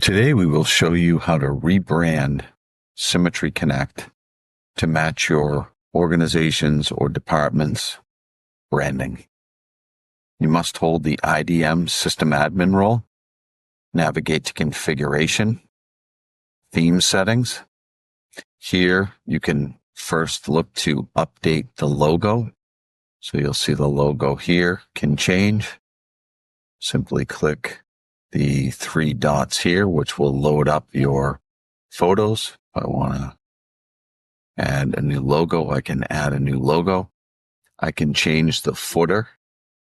Today we will show you how to rebrand Symmetry Connect to match your organization's or department's branding. You must hold the IDM System Admin role, navigate to Configuration, Theme Settings. Here you can first look to update the logo. So you'll see the logo here can change. Simply click the 3 dots here, which will load up your photos. If I want to add a new logo, I can add a new logo. I can change the footer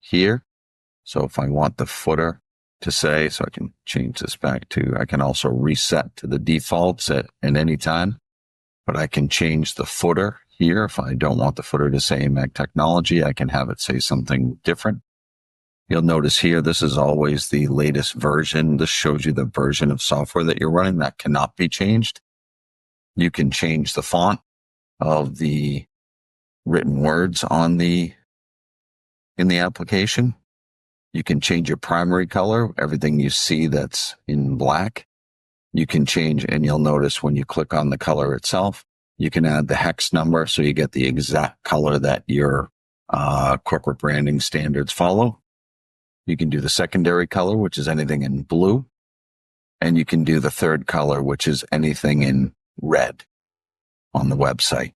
here. So if I want the footer to say, so I can change this back to, I can also reset to the defaults at any time, but I can change the footer here. If I don't want the footer to say AMAG Technology, I can have it say something different. You'll notice here, this is always the latest version. This shows you the version of software that you're running. That cannot be changed. You can change the font of the written words in the application. You can change your primary color, everything you see that's in black. You can change, and you'll notice when you click on the color itself, you can add the hex number so you get the exact color that your corporate branding standards follow. You can do the secondary color, which is anything in blue. And you can do the third color, which is anything in red on the website.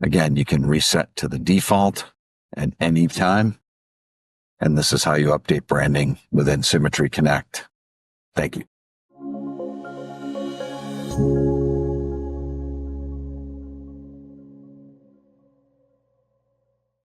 Again, you can reset to the default at any time. And this is how you update branding within Symmetry Connect. Thank you.